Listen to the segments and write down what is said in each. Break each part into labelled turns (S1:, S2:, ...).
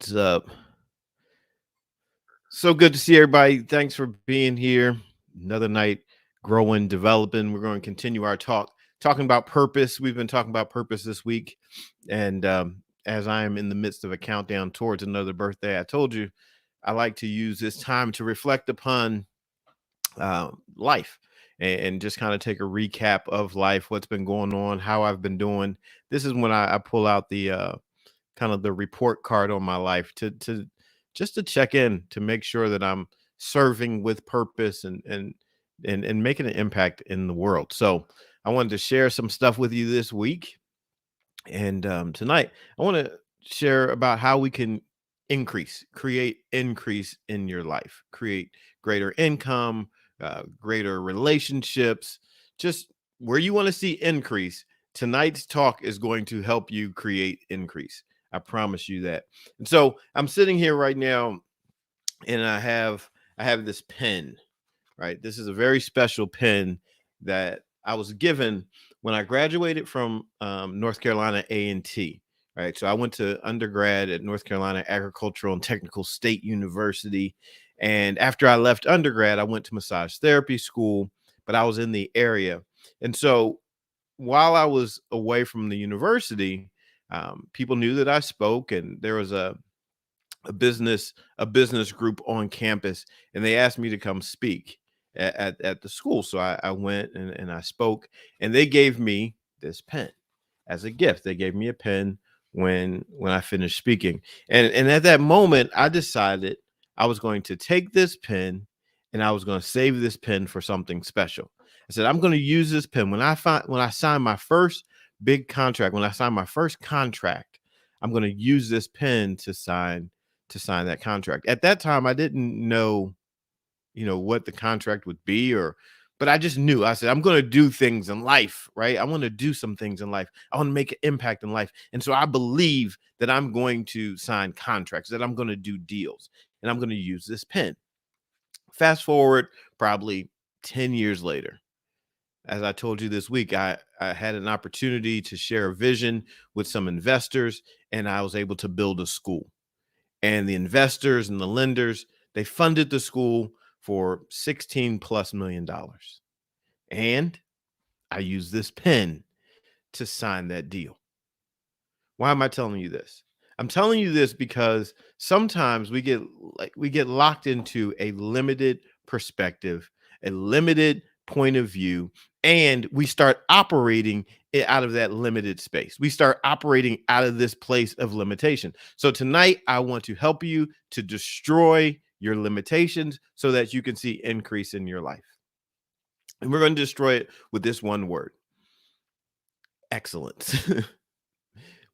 S1: What's up? So good to see everybody. Thanks for being here. Another night growing, developing. We're going to continue our talking about purpose. We've been talking about purpose this week. And as I am in the midst of a countdown towards another birthday, I told you I like to use this time to reflect upon life and just kind of take a recap of life, what's been going on, how I've been doing. This is when I pull out the kind of the report card on my life to just to check in to make sure that I'm serving with purpose and making an impact in the world. So I wanted to share some stuff with you this week, and tonight I want to share about how we can create increase in your life, create greater income, greater relationships, just where you want to see increase. Tonight's talk is going to help you create increase. I promise you that. And so I'm sitting here right now, and I have this pen, right? This is a very special pen that I was given when I graduated from North Carolina A&T. Right, so I went to undergrad at North Carolina Agricultural and Technical State University, and after I left undergrad, I went to massage therapy school. But I was in the area, and so while I was away from the university, people knew that I spoke, and there was a business group on campus, and they asked me to come speak at the school. So I went and I spoke, and they gave me this pen as a gift. They gave me a pen when I finished speaking, and at that moment, I decided I was going to take this pen and I was going to save this pen for something special. I said I'm going to use this pen when I sign my first big contract. When I sign my first contract, I'm going to use this pen to sign that contract. At that time, I didn't know, what the contract would be, but I just knew. I said, I'm going to do things in life, right? I want to do some things in life. I want to make an impact in life. And so I believe that I'm going to sign contracts, that I'm going to do deals, and I'm going to use this pen. Fast forward probably 10 years later. As I told you this week, I had an opportunity to share a vision with some investors, and I was able to build a school. And the investors and the lenders, they funded the school for 16 plus $1 million. And I used this pen to sign that deal. Why am I telling you this? I'm telling you this because sometimes we get locked into a limited perspective, a limited point of view, and we start operating out of that limited space. We start operating out of this place of limitation. So tonight I want to help you to destroy your limitations so that you can see increase in your life. And we're going to destroy it with this one word: excellence.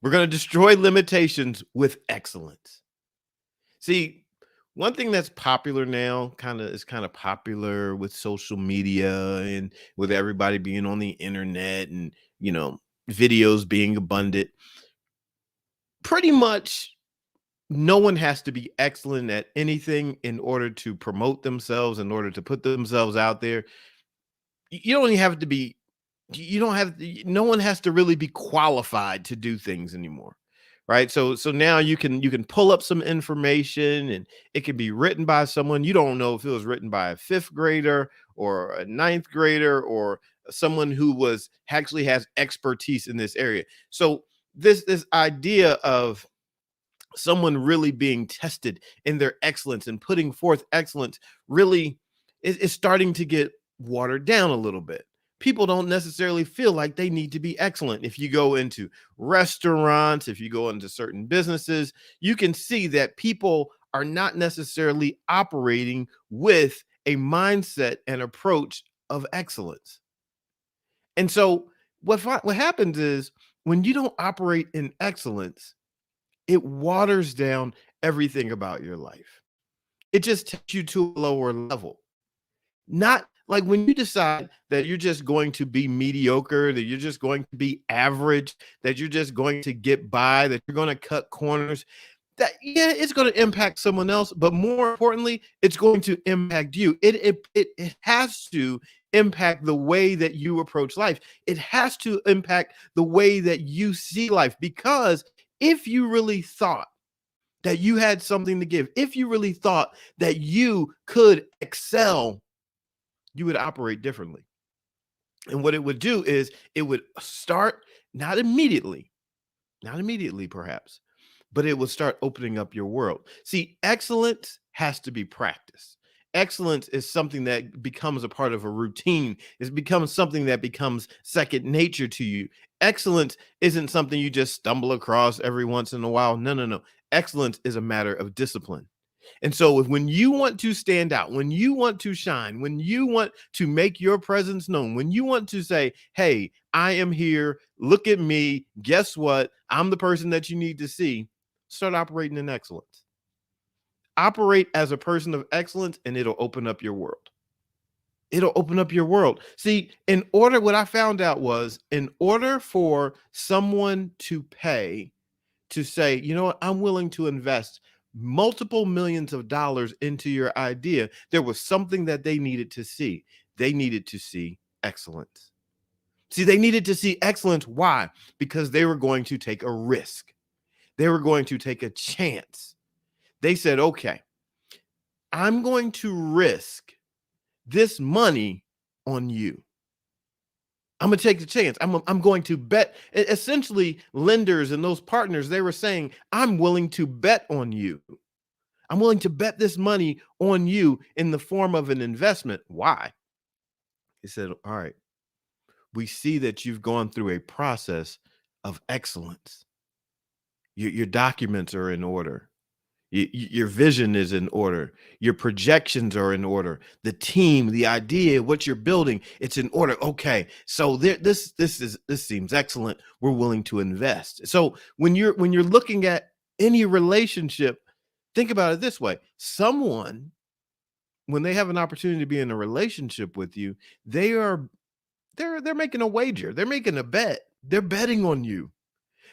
S1: We're going to destroy limitations with excellence. See, one thing that's popular now kind of popular with social media and with everybody being on the internet and, videos being abundant. Pretty much no one has to be excellent at anything in order to promote themselves, in order to put themselves out there. You don't even have to be you don't have no one has to really be qualified to do things anymore, right? So now you can pull up some information, and it can be written by someone. You don't know if it was written by a fifth grader or a ninth grader or someone who was actually has expertise in this area. So this idea of someone really being tested in their excellence and putting forth excellence really is starting to get watered down a little bit. People don't necessarily feel like they need to be excellent. If you go into restaurants, if you go into certain businesses, you can see that people are not necessarily operating with a mindset and approach of excellence. And so what happens is when you don't operate in excellence, it waters down everything about your life. It just takes you to a lower level. Not like when you decide that you're just going to be mediocre, that you're just going to be average, that you're just going to get by, that you're going to cut corners. That, yeah, it's going to impact someone else, but more importantly, it's going to impact you. It has to impact the way that you approach life. It has to impact the way that you see life, because if you really thought that you had something to give, if you really thought that you could excel, you would operate differently. And what it would do is it would start not immediately, not immediately perhaps, but it will start opening up your world. See, excellence has to be practiced. Excellence is something that becomes a part of a routine. It becomes something that becomes second nature to you. Excellence isn't something you just stumble across every once in a while. No, no, no. Excellence is a matter of discipline. And so when you want to stand out, when you want to shine, when you want to make your presence known, when you want to say, "Hey, I am here. Look at me. Guess what? I'm the person that you need to see." Start operating in excellence. Operate as a person of excellence and it'll open up your world. It'll open up your world. See, what I found out was in order for someone to pay to say, you know what, I'm willing to invest multiple millions of dollars into your idea, there was something that they needed to see. They needed to see excellence. See, they needed to see excellence. Why? Because they were going to take a risk. They were going to take a chance. They said, okay, I'm going to risk this money on you. I'm going to take the chance. I'm going to bet. Essentially, lenders and those partners, they were saying, I'm willing to bet on you. I'm willing to bet this money on you in the form of an investment. Why? He said, all right, we see that you've gone through a process of excellence. Your documents are in order. Your vision is in order. Your projections are in order. The team, the idea, what you're building, it's in order. Okay, so this seems excellent. We're willing to invest. So when you're looking at any relationship, think about it this way: someone, when they have an opportunity to be in a relationship with you, they're making a wager. They're making a bet. They're betting on you.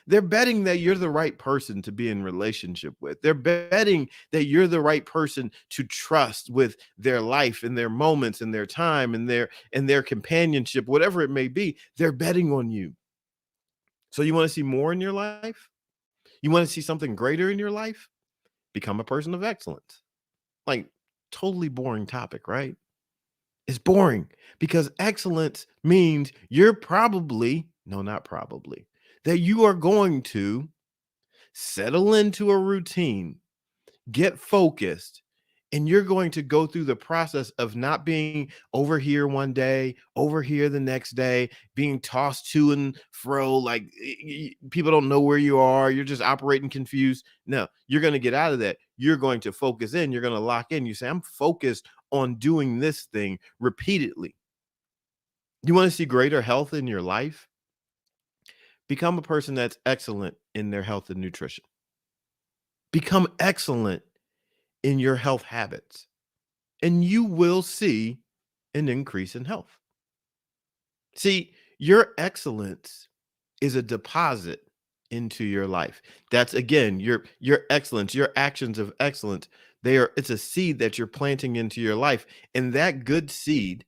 S1: They're betting that you're the right person to be in relationship with. They're betting that you're the right person to trust with their life and their moments and their time and their companionship, whatever it may be. They're betting on you. So you want to see more in your life? You want to see something greater in your life? Become a person of excellence. Like, totally boring topic, right? It's boring because excellence means you're probably, no, not probably, that you are going to settle into a routine, get focused, and you're going to go through the process of not being over here one day, over here the next day, being tossed to and fro, like people don't know where you are. You're just operating confused. No, you're going to get out of that. You're going to focus in. You're going to lock in. You say, I'm focused on doing this thing repeatedly. You want to see greater health in your life? Become a person that's excellent in their health and nutrition. Become excellent in your health habits, and you will see an increase in health. See, your excellence is a deposit into your life. That's again your excellence, your actions of excellence. It's a seed that you're planting into your life. And that good seed,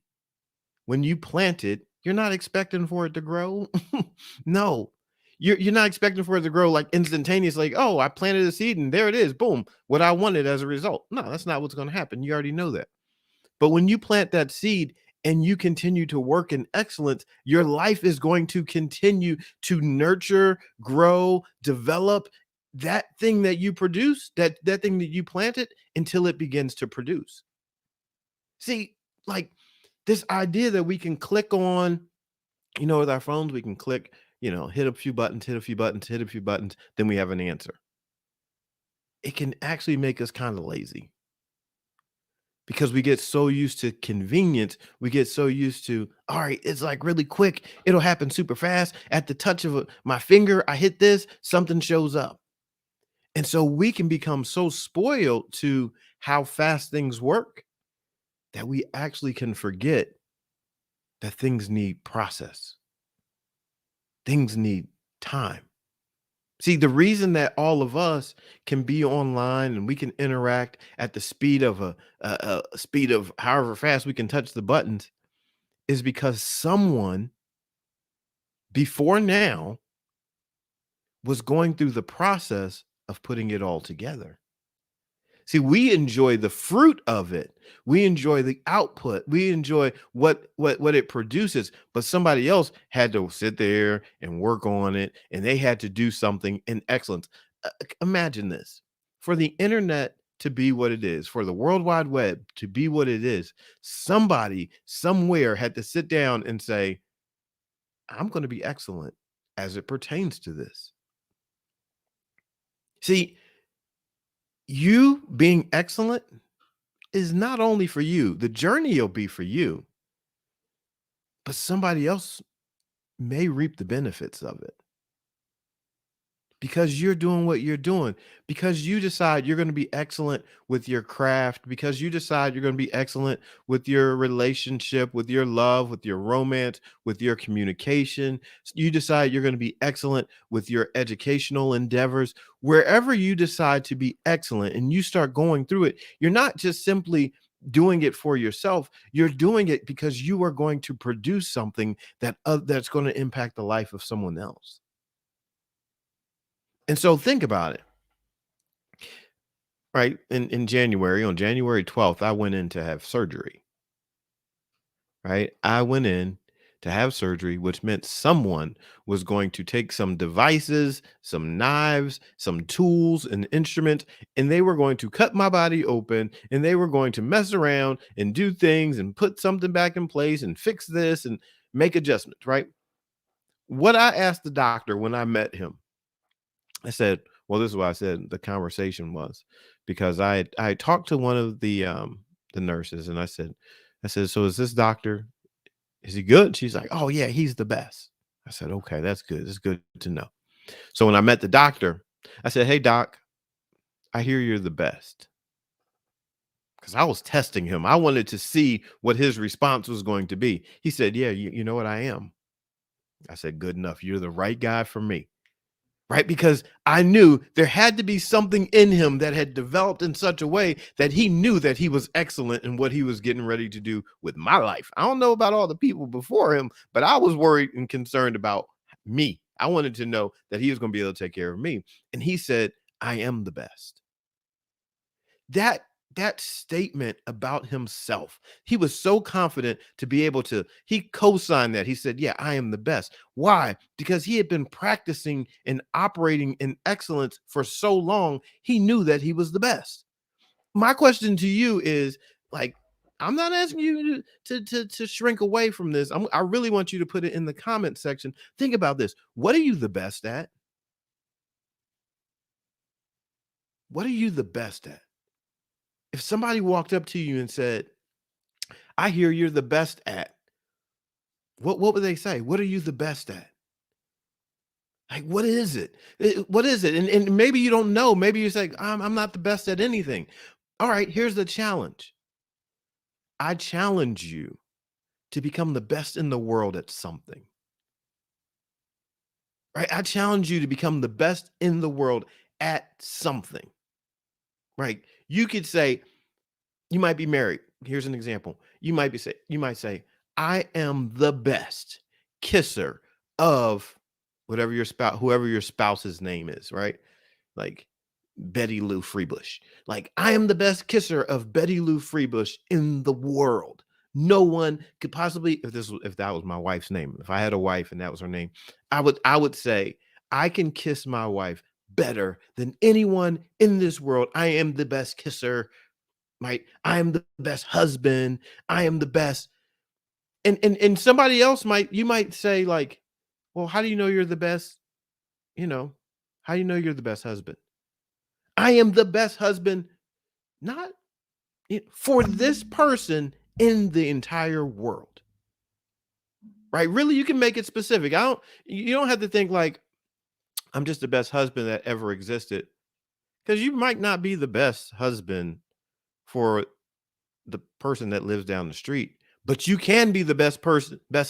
S1: when you plant it, you're not expecting for it to grow. No. You're not expecting for it to grow like instantaneously, like, oh, I planted a seed and there it is. Boom. What I wanted as a result. No, that's not what's going to happen. You already know that. But when you plant that seed and you continue to work in excellence, your life is going to continue to nurture, grow, develop that thing that you produce, that thing that you planted until it begins to produce. See, like this idea that we can click on, with our phones, we can click, hit a few buttons, hit a few buttons, hit a few buttons, then we have an answer. It can actually make us kind of lazy because we get so used to convenience. We get so used to, all right, it's like really quick. It'll happen super fast. At the touch of my finger, I hit this, something shows up. And so we can become so spoiled to how fast things work that we actually can forget that things need process. Things need time. See, the reason that all of us can be online and we can interact at the speed of a speed of however fast we can touch the buttons is because someone before now was going through the process of putting it all together. See, we enjoy the fruit of it. We enjoy the output. We enjoy what it produces. But somebody else had to sit there and work on it, and they had to do something in excellence. Imagine this: for the internet to be what it is, for the World Wide Web to be what it is, somebody somewhere had to sit down and say, "I'm going to be excellent as it pertains to this." See, you being excellent is not only for you, the journey will be for you, but somebody else may reap the benefits of it because you're doing what you're doing, because you decide you're going to be excellent with your craft, because you decide you're going to be excellent with your relationship, with your love, with your romance, with your communication. You decide you're going to be excellent with your educational endeavors. Wherever you decide to be excellent and you start going through it, you're not just simply doing it for yourself. You're doing it because you are going to produce something that's going to impact the life of someone else. And so think about it, right? In January, on January 12th, I went in to have surgery, right? I went in to have surgery, which meant someone was going to take some devices, some knives, some tools, and instruments, and they were going to cut my body open and they were going to mess around and do things and put something back in place and fix this and make adjustments, right? What I asked the doctor when I met him, I said, well, this is what I said the conversation was, because I talked to one of the nurses and I said, "So is this doctor, is he good?" She's like, "Oh yeah, he's the best." I said, "Okay, that's good. It's good to know." So when I met the doctor, I said, "Hey doc, I hear you're the best." Because I was testing him. I wanted to see what his response was going to be. He said, "Yeah, you know what, I am." I said, "Good enough. You're the right guy for me." Right? Because I knew there had to be something in him that had developed in such a way that he knew that he was excellent in what he was getting ready to do with my life. I don't know about all the people before him, but I was worried and concerned about me. I wanted to know that he was going to be able to take care of me. And he said, "I am the best." That statement about himself, he was so confident to be able to, he co-signed that. He said, "Yeah, I am the best." Why? Because he had been practicing and operating in excellence for so long, he knew that he was the best. My question to you is, like, I'm not asking you to shrink away from this. I really want you to put it in the comment section. Think about this. What are you the best at? What are you the best at? If somebody walked up to you and said, "I hear you're the best at," what would they say? What are you the best at? Like, what is it? What is it? And maybe you don't know. Maybe you say, I'm not the best at anything." All right, here's the challenge. I challenge you to become the best in the world at something. Right? I challenge you to become the best in the world at something. Right? You could say, you might be married. Here's an example. You might say, "I am the best kisser of whatever your spouse, whoever your spouse's name is," right? Like Betty Lou Freebush. Like, "I am the best kisser of Betty Lou Freebush in the world. No one could possibly," if that was my wife's name, if I had a wife and that was her name, I would say, "I can kiss my wife better than anyone in this world. I am the best kisser, right? I am the best husband. I am the best." And somebody else might, you might say like, "Well, how do you know you're the best? You know, how do you know you're the best husband?" I am the best husband, not for this person in the entire world. Right? Really, you can make it specific. You don't have to think like, "I'm just the best husband that ever existed." Because you might not be the best husband for the person that lives down the street, but you can be the best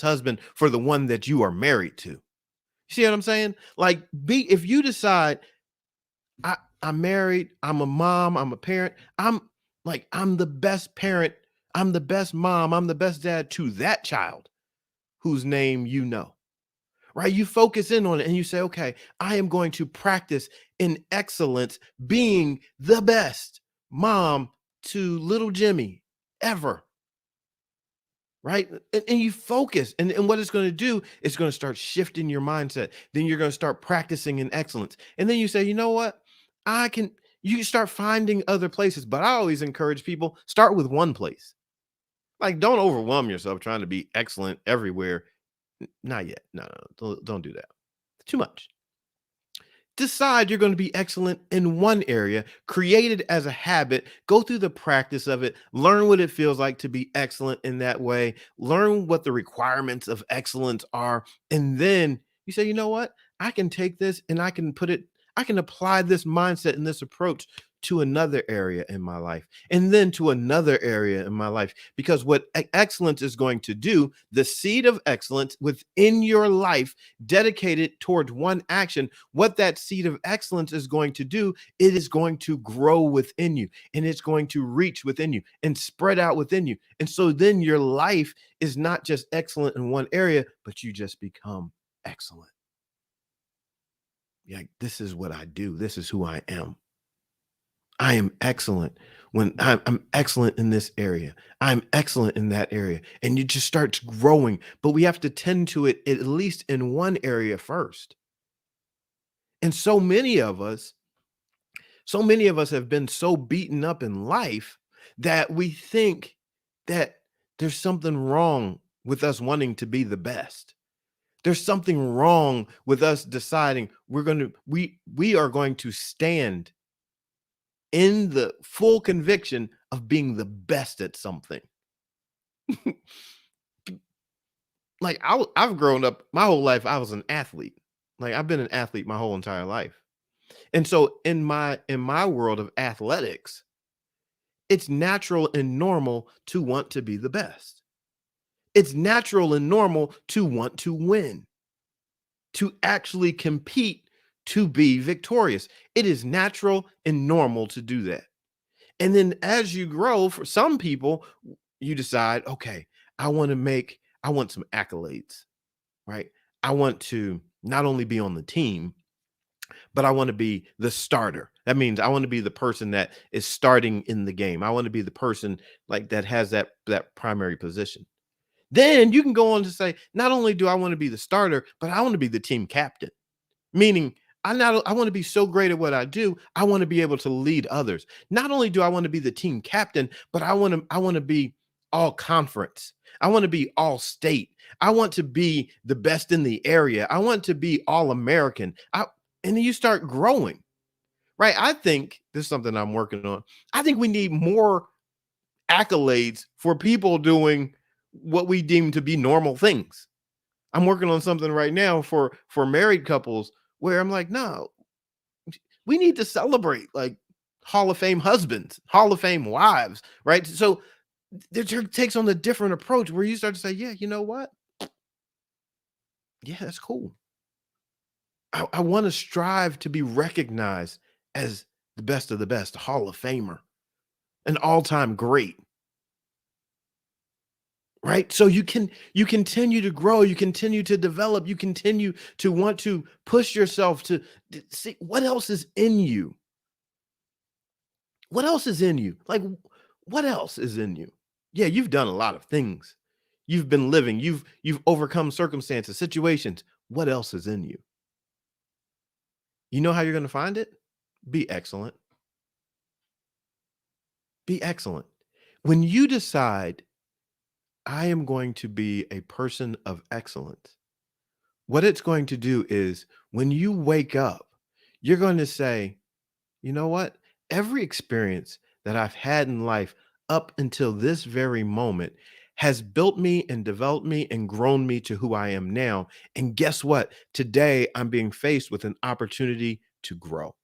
S1: husband for the one that you are married to. You see what I'm saying? Like, be if you decide, I'm married, I'm a mom, I'm a parent, I'm the best parent, I'm the best mom, I'm the best dad to that child whose name you know. Right? You focus in on it and you say, "Okay, I am going to practice in excellence being the best mom to little Jimmy ever, right? And you focus, and what it's going to do, it's going to start shifting your mindset. Then you're going to start practicing in excellence. And then you say, you know what? I can, you start finding other places. But I always encourage people start with one place. Like, don't overwhelm yourself trying to be excellent everywhere. Not yet. No, no, no, don't do that. Too much. Decide you're going to be excellent in one area, create it as a habit, go through the practice of it, learn what it feels like to be excellent in that way, learn what the requirements of excellence are, and then you say, you know what? I can take this and I can put it, I can apply this mindset and this approach to another area in my life, and then to another area in my life. Because what excellence is going to do, the seed of excellence within your life dedicated towards one action, what that seed of excellence is going to do, it is going to grow within you, and it's going to reach within you and spread out within you. And so then your life is not just excellent in one area, but you just become excellent. Yeah, this is what I do. This is who I am. I am excellent when I'm excellent in this area. I'm excellent in that area. And you just start growing, but we have to tend to it at least in one area first. And so many of us have been so beaten up in life that we think that there's something wrong with us wanting to be the best. There's something wrong with us deciding we are going to stand in the full conviction of being the best at something. Like I've grown up my whole life, I was an athlete. Like I've been an athlete my whole entire life. And so in my world of athletics, it's natural and normal to want to be the best. It's natural and normal to want to win, to actually compete, to be victorious. It is natural and normal to do that. And then as you grow, for some people, you decide, okay, I want some accolades, right? I want to not only be on the team, but I want to be the starter. That means I want to be the person that is starting in the game. I want to be the person like that has that primary position. Then you can go on to say, not only do I want to be the starter, but I want to be the team captain. Meaning, I want to be so great at what I do, I want to be able to lead others. Not only do I want to be the team captain, but I want to be all conference. I want to be all state. I want to be the best in the area. I want to be all American. And then you start growing, right? I think this is something I'm working on. I think we need more accolades for people doing what we deem to be normal things. I'm working on something right now for married couples where I'm like, no, we need to celebrate like Hall of Fame husbands, Hall of Fame wives, right? So it takes on a different approach where you start to say, yeah, you know what? Yeah, that's cool. I want to strive to be recognized as the best of the best, a Hall of Famer, an all-time great. Right? So you continue to grow, you continue to develop, you continue to want to push yourself to see what else is in you. What else is in you? Like what else is in you? Yeah, you've done a lot of things. You've been living, you've overcome circumstances, situations. What else is in you? You know how you're going to find it? Be excellent. Be excellent. When you decide I am going to be a person of excellence, what it's going to do is when you wake up, you're going to say, you know what? Every experience that I've had in life up until this very moment has built me and developed me and grown me to who I am now. And guess what? Today, I'm being faced with an opportunity to grow.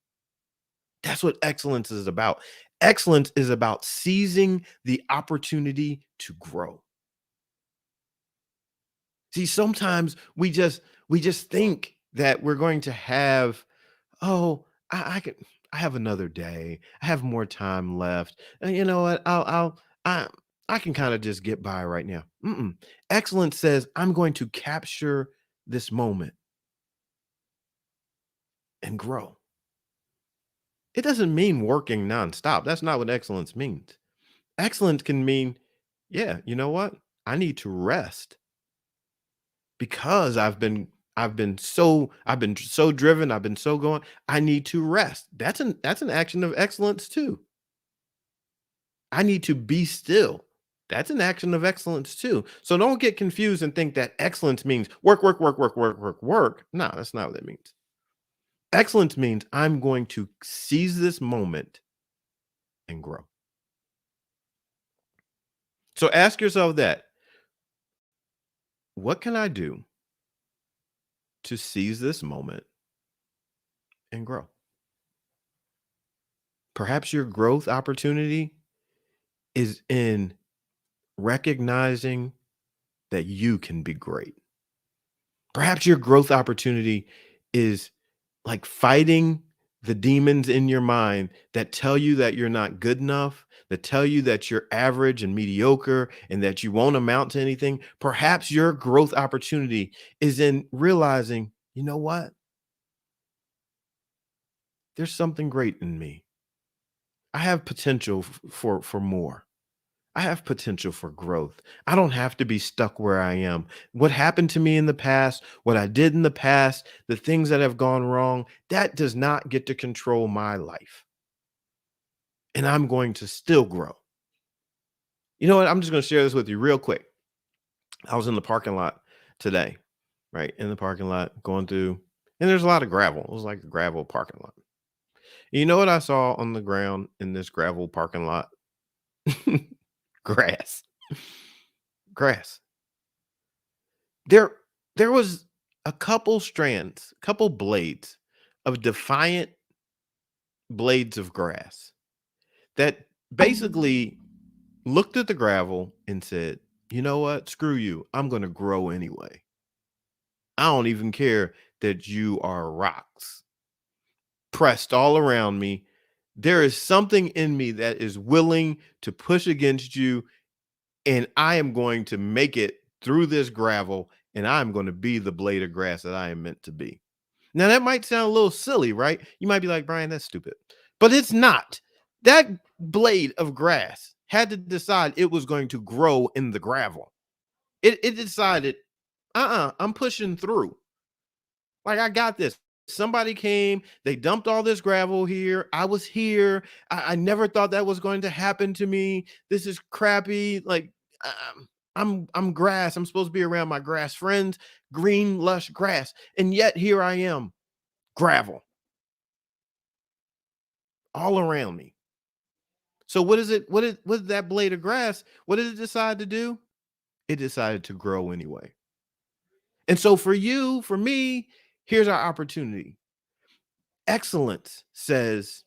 S1: That's what excellence is about. Excellence is about seizing the opportunity to grow. See, sometimes we just think that we're going to have, oh, I can I have another day. I have more time left. And you know what? I can kind of just get by right now. Mm-mm. Excellence says I'm going to capture this moment and grow. It doesn't mean working nonstop. That's not what excellence means. Excellence can mean, yeah, you know what? I need to rest because I've been so driven, I've been so going. I need to rest. That's an action of excellence too. I need to be still. That's an action of excellence too. So don't get confused and think that excellence means work, work, work, work, work, work, work. No, that's not what it means. Excellence means I'm going to seize this moment and grow. So ask yourself that, what can I do to seize this moment and grow? Perhaps your growth opportunity is in recognizing that you can be great. Perhaps your growth opportunity is like fighting the demons in your mind that tell you that you're not good enough, that tell you that you're average and mediocre and that you won't amount to anything. Perhaps your growth opportunity is in realizing, you know what? There's something great in me. I have potential for more. I have potential for growth. I don't have to be stuck where I am. What happened to me in the past, what I did in the past, the things that have gone wrong, that does not get to control my life. And I'm going to still grow. You know what? I'm just going to share this with you real quick. I was in the parking lot today, right? In the parking lot, going through, and there's a lot of gravel. It was like a gravel parking lot. You know what I saw on the ground in this gravel parking lot? Grass. Grass. There there was a couple strands, couple blades of defiant blades of grass that basically looked at the gravel and said, "You know what? Screw you. I'm gonna grow anyway. I don't even care that you are rocks pressed all around me. There is something in me that is willing to push against you, and I am going to make it through this gravel, and I'm gonna be the blade of grass that I am meant to be." Now that might sound a little silly, right? You might be like, "Brian, that's stupid." But it's not. That blade of grass had to decide it was going to grow in the gravel. It decided, I'm pushing through. Like, I got this. Somebody came, they dumped all this gravel here. I was here. I never thought that was going to happen to me. This is crappy. Like, I'm grass. I'm supposed to be around my grass friends, green, lush grass. And yet here I am, gravel all around me. So what is it? What did that blade of grass? What did it decide to do? It decided to grow anyway. And so for you, for me, here's our opportunity. Excellence says,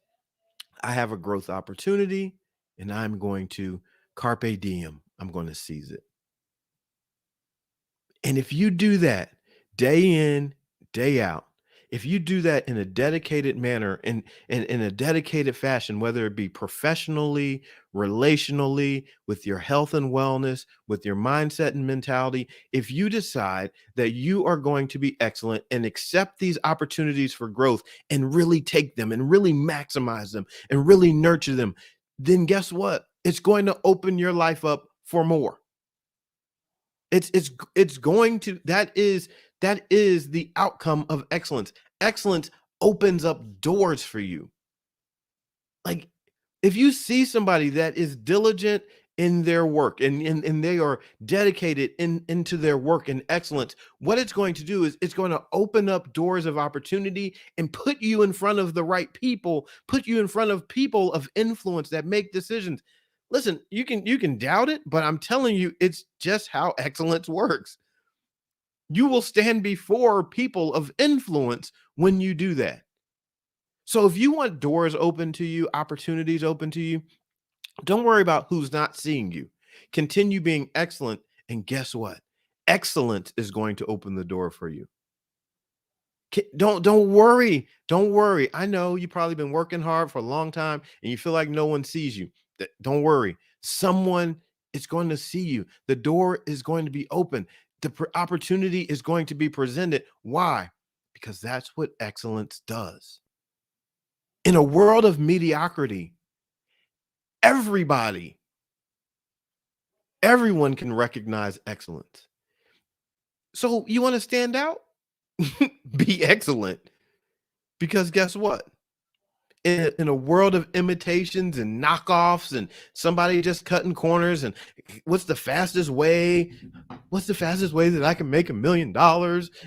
S1: I have a growth opportunity and I'm going to carpe diem. I'm going to seize it. And if you do that day in, day out, if you do that in a dedicated manner, in a dedicated fashion, whether it be professionally, relationally, with your health and wellness, with your mindset and mentality, if you decide that you are going to be excellent and accept these opportunities for growth and really take them and really maximize them and really nurture them, then guess what? It's going to open your life up for more. It's going to that is the outcome of excellence. Excellence opens up doors for you. Like, if you see somebody that is diligent in their work and they are dedicated into their work and excellence, what it's going to do is it's going to open up doors of opportunity and put you in front of the right people, put you in front of people of influence that make decisions. Listen, you can doubt it, but I'm telling you, it's just how excellence works. You will stand before people of influence when you do that. So if you want doors open to you, opportunities open to you, don't worry about who's not seeing you. Continue being excellent. And guess what? Excellence is going to open the door for you. Don't worry. Don't worry. I know you've probably been working hard for a long time and you feel like no one sees you. Don't worry. Someone is going to see you. The door is going to be open. The opportunity is going to be presented. Why? Because that's what excellence does. In a world of mediocrity, everybody, everyone can recognize excellence. So you want to stand out? Be excellent. Because guess what? In a world of imitations and knockoffs and somebody just cutting corners and what's the fastest way? What's the fastest way that I can make $1 million?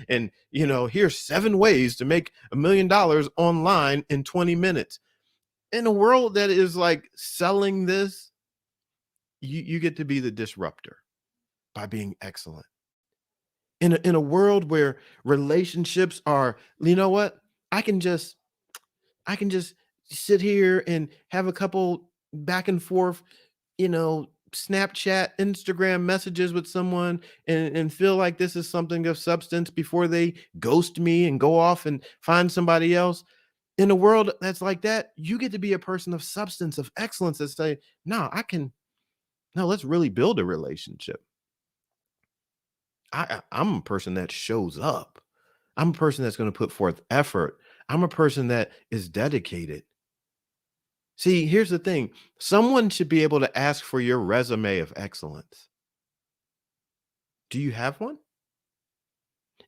S1: And here's 7 ways to make $1 million online in 20 minutes. In a world that is like selling this, you get to be the disruptor by being excellent. In a world where relationships are, you know what? I can just I can just sit here and have a couple back and forth, Snapchat, Instagram messages with someone and feel like this is something of substance before they ghost me and go off and find somebody else. In a world that's like that, you get to be a person of substance, of excellence that say, no, no, let's really build a relationship. I'm a person that shows up. I'm a person that's going to put forth effort. I'm a person that is dedicated. See, here's the thing. Someone should be able to ask for your resume of excellence. Do you have one?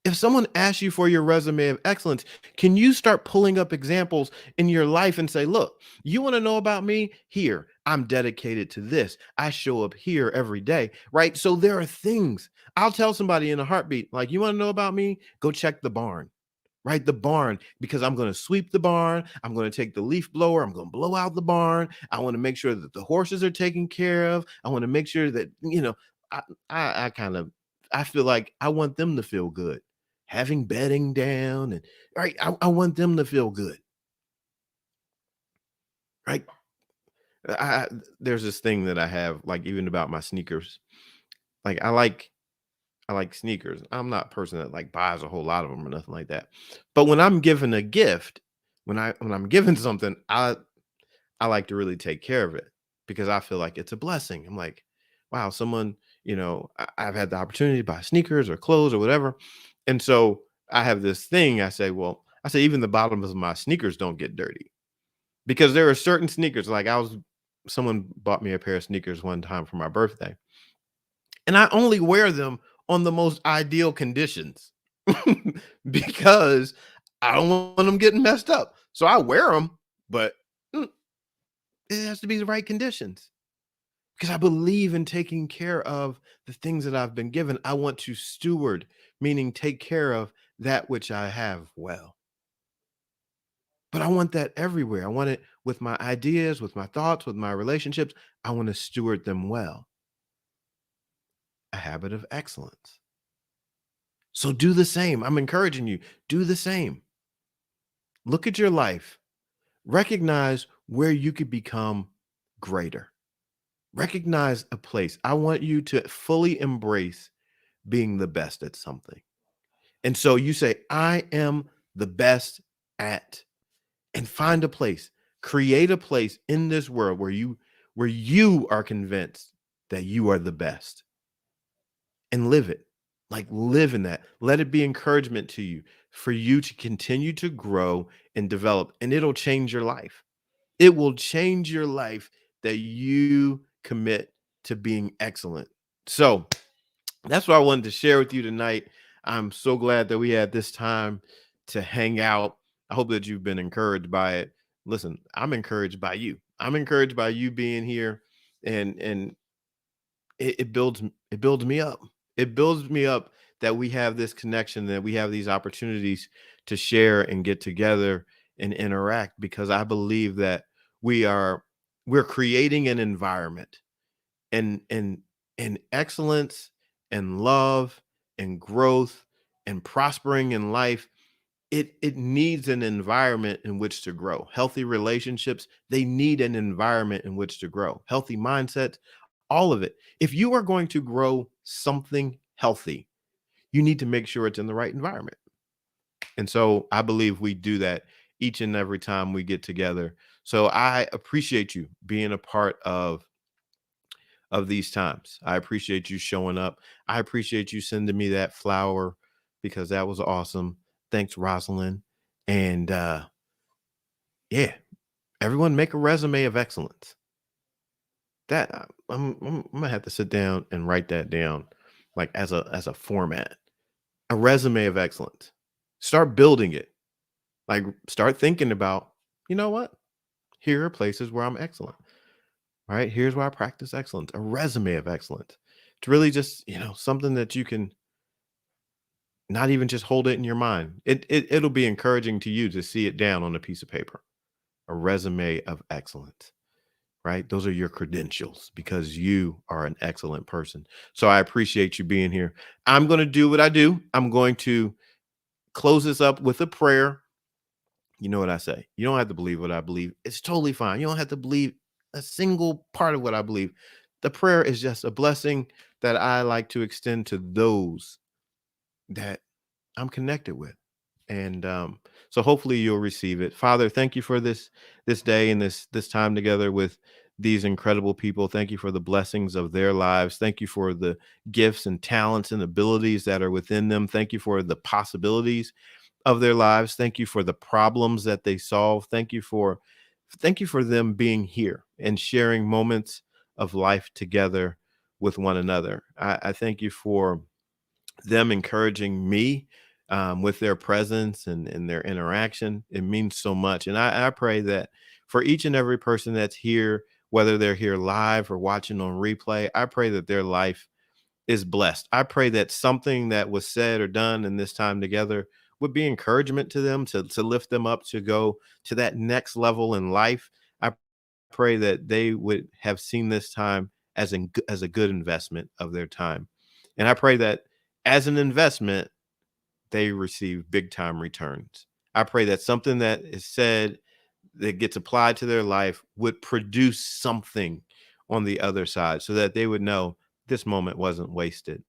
S1: If someone asks you for your resume of excellence, can you start pulling up examples in your life and say, look, you want to know about me? Here, I'm dedicated to this. I show up here every day, right? So there are things I'll tell somebody in a heartbeat, like, you want to know about me? Go check the barn. Right, the barn, because I'm going to sweep the barn. I'm going to take the leaf blower. I'm going to blow out the barn. I want to make sure that the horses are taken care of. I want to make sure that I I kind of I feel like I want them to feel good, having bedding down, and right. I want them to feel good, right? I there's this thing that I have, like, even about my sneakers. Like I like sneakers. I'm not a person that like buys a whole lot of them or nothing like that. But when I'm given a gift, when I'm given something, I like to really take care of it because I feel like it's a blessing. I'm like, wow, someone, I've had the opportunity to buy sneakers or clothes or whatever. And so I have this thing. I say even the bottoms of my sneakers don't get dirty because there are certain sneakers. Like someone bought me a pair of sneakers one time for my birthday, and I only wear them on the most ideal conditions because I don't want them getting messed up. So I wear them, but mm, it has to be the right conditions because I believe in taking care of the things that I've been given. I want to steward, meaning take care of that which I have well. But I want that everywhere. I want it with my ideas, with my thoughts, with my relationships. I want to steward them well. A habit of excellence. So do the same. I'm encouraging you. Do the same. Look at your life. Recognize where you could become greater. Recognize a place. I want you to fully embrace being the best at something. And so you say, I am the best at, and find a place, create a place in this world where you are convinced that you are the best and live it. Like live in that. Let it be encouragement to you for you to continue to grow and develop, and it'll change your life. It will change your life that you commit to being excellent. So that's what I wanted to share with you tonight. I'm so glad that we had this time to hang out. I hope that you've been encouraged by it. Listen, I'm encouraged by you. I'm encouraged by you being here, and it builds me up. It builds me up that we have this connection, that we have these opportunities to share and get together and interact, because I believe that we are we're creating an environment, and excellence and love and growth and prospering in life. It needs an environment in which to grow. Healthy relationships, they need an environment in which to grow. Healthy mindsets, all of it. If you are going to grow something healthy, you need to make sure it's in the right environment. And so I believe we do that each and every time we get together. So I appreciate you being a part of these times. I appreciate you showing up. I appreciate you sending me that flower because that was awesome. Thanks, Rosalind. And yeah, Everyone make a resume of excellence. That I'm gonna have to sit down and write that down, like as a format. A resume of excellence. Start building it. Like start thinking about, you know what? Here are places where I'm excellent. Right? Here's where I practice excellence. A resume of excellence. It's really just, something that you can not even just hold it in your mind. It'll be encouraging to you to see it down on a piece of paper. A resume of excellence. Right? Those are your credentials because you are an excellent person. So I appreciate you being here. I'm going to do what I do. I'm going to close this up with a prayer. You know what I say? You don't have to believe what I believe. It's totally fine. You don't have to believe a single part of what I believe. The prayer is just a blessing that I like to extend to those that I'm connected with. And so hopefully you'll receive it. Father, thank you for this day and this time together with these incredible people. Thank you for the blessings of their lives. Thank you for the gifts and talents and abilities that are within them. Thank you for the possibilities of their lives. Thank you for the problems that they solve. Thank you for them being here and sharing moments of life together with one another. I thank you for them encouraging me with their presence and their interaction. It means so much. And I pray that for each and every person that's here, whether they're here live or watching on replay, I pray that their life is blessed. I pray that something that was said or done in this time together would be encouragement to them to lift them up to go to that next level in life. I pray that they would have seen this time as a good investment of their time. And I pray that as an investment, they receive big time returns. I pray that something that is said that gets applied to their life would produce something on the other side so that they would know this moment wasn't wasted.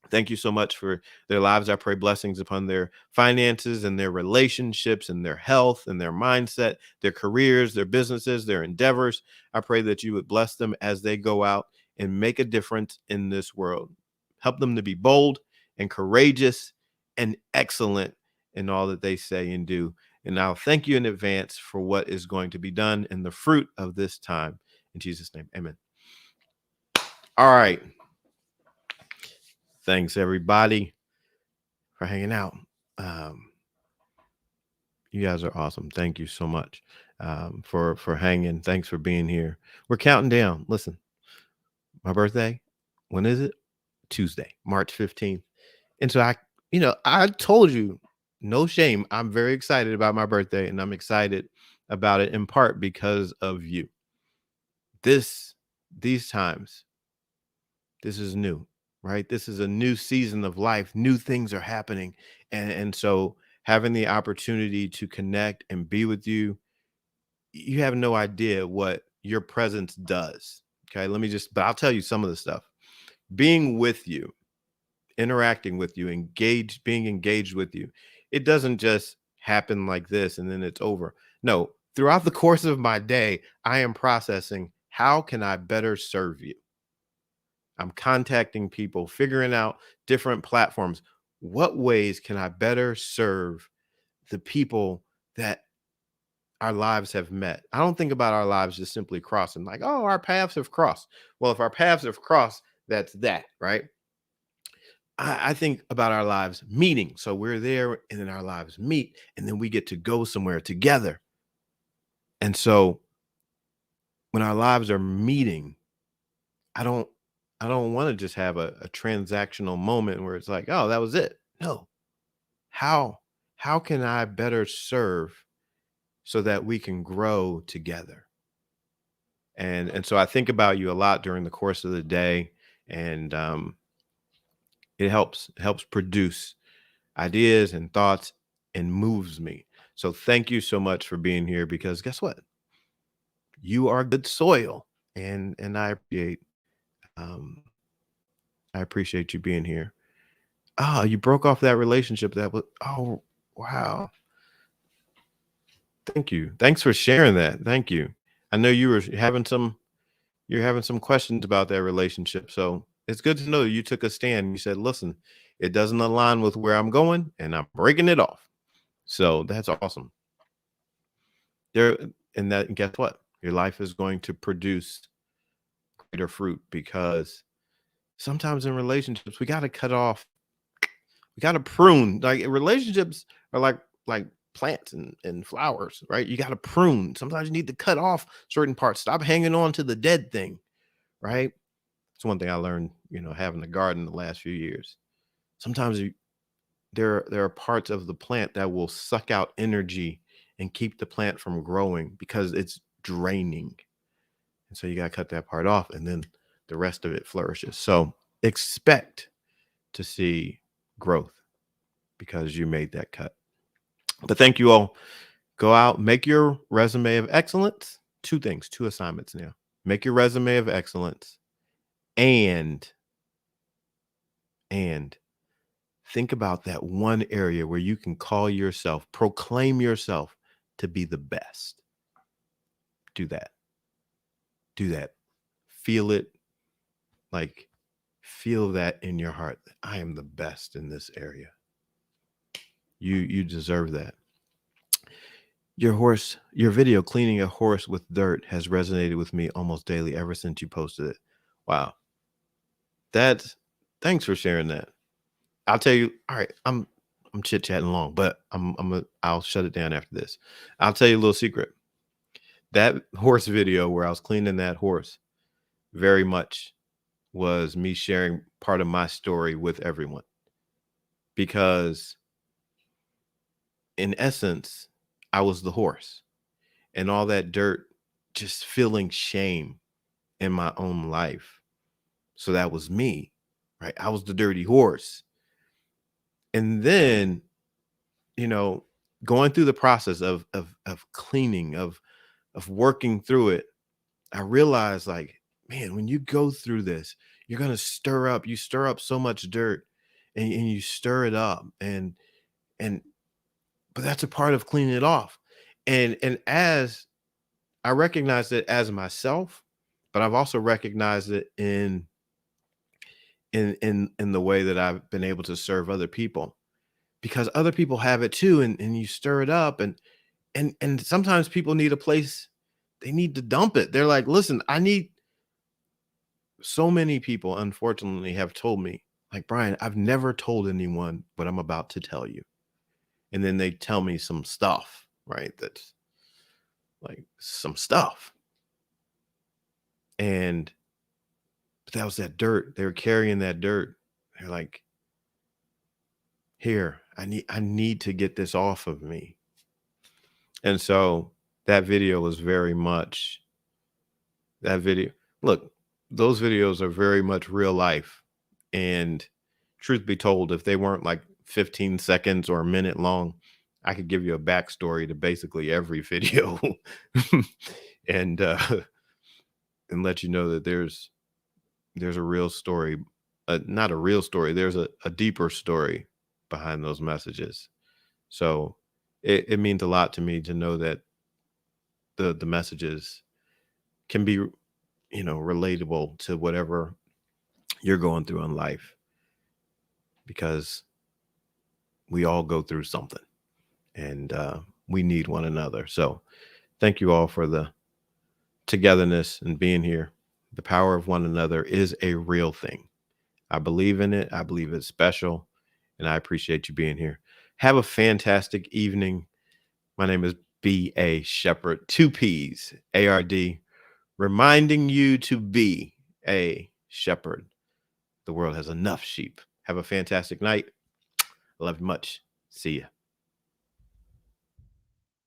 S1: Thank you so much for their lives. I pray blessings upon their finances and their relationships and their health and their mindset, their careers, their businesses, their endeavors. I pray that you would bless them as they go out and make a difference in this world. Help them to be bold and courageous and excellent in all that they say and do. And I'll thank you in advance for what is going to be done in the fruit of this time. In Jesus' name, amen. All right. Thanks, everybody, for hanging out. Um, you guys are awesome. Thank you so much for hanging. Thanks for being here. We're counting down. Listen, my birthday. When is it? Tuesday, March 15th. And so I told you, no shame. I'm very excited about my birthday, and I'm excited about it in part because of you. These times, this is new, right? This is a new season of life. New things are happening. And so having the opportunity to connect and be with you, you have no idea what your presence does. Okay. But I'll tell you some of the stuff. Being with you, interacting with you, being engaged with you, it doesn't just happen like this and then it's over. No, throughout the course of my day, I am processing how can I better serve you? I'm contacting people, figuring out different platforms. What ways can I better serve the people that our lives have met? I don't think about our lives just simply crossing, like, oh, our paths have crossed. Well, if our paths have crossed, that's that, right? I think about our lives meeting. So we're there and then our lives meet, and then we get to go somewhere together. And so when our lives are meeting, I don't I don't want to just have a transactional moment where it's like, oh, that was it. No. How how can I better serve so that we can grow together? And so I think about you a lot during the course of the day, and it helps produce ideas and thoughts and moves me. So thank you so much for being here because guess what? You are good soil, and um I appreciate you being here. Ah, you broke off that relationship that was oh, wow. Thank you. Thanks for sharing that. Thank you. I know you're having some questions about that relationship. So it's good to know you took a stand. You said, listen, it doesn't align with where I'm going and I'm breaking it off. So that's awesome. There and guess what? Your life is going to produce greater fruit because sometimes in relationships we got to cut off, we got to prune. Like relationships are like plants and flowers, right? You got to prune. Sometimes you need to cut off certain parts. Stop hanging on to the dead thing, right? It's one thing I learned, having a garden the last few years. Sometimes there are parts of the plant that will suck out energy and keep the plant from growing because it's draining. And so you got to cut that part off, and then the rest of it flourishes. So expect to see growth because you made that cut. But thank you all. Go out, make your resume of excellence. Two things, two assignments now. Make your resume of excellence and think about that one area where you can call yourself, proclaim yourself to be the best. Do that. Do that. Feel it. Like, feel that in your heart. I am the best in this area. You deserve that. Your video cleaning a horse with dirt has resonated with me almost daily ever since you posted it. Wow. Thanks for sharing that. I'll tell you, all right, I'm chit-chatting long, but I'll shut it down after this. I'll tell you a little secret. That horse video where I was cleaning that horse very much was me sharing part of my story with everyone. Because in essence, I was the horse and all that dirt, just feeling shame in my own life. So that was me, right? I was the dirty horse. And then, going through the process of cleaning, of working through it, I realized, like, man, when you go through this, you're going to stir up so much dirt, and you stir it up, but that's a part of cleaning it off. And as I recognize it as myself, but I've also recognized it in the way that I've been able to serve other people, because other people have it too, and you stir it up, and sometimes people need a place, they need to dump it. They're like, listen, so many people unfortunately have told me, like, Brian, I've never told anyone what I'm about to tell you. And then they tell me some stuff, right? That's like some stuff. But that was that dirt. They were carrying that dirt. They're like, here, I need to get this off of me. And so that video was very much that video. Look, those videos are very much real life. And truth be told, if they weren't like 15 seconds or a minute long, I could give you a backstory to basically every video and let you know that there's a real story, not a real story. There's a deeper story behind those messages. So it means a lot to me to know that the messages can be, relatable to whatever you're going through in life, because we all go through something, and we need one another. So thank you all for the togetherness and being here. The power of one another is a real thing. I believe in it. I believe it's special, and I appreciate you being here. Have a fantastic evening. My name is B.A. Shepherd, 2 P's, A-R-D, reminding you to be a shepherd. The world has enough sheep. Have a fantastic night. I love you much. See ya.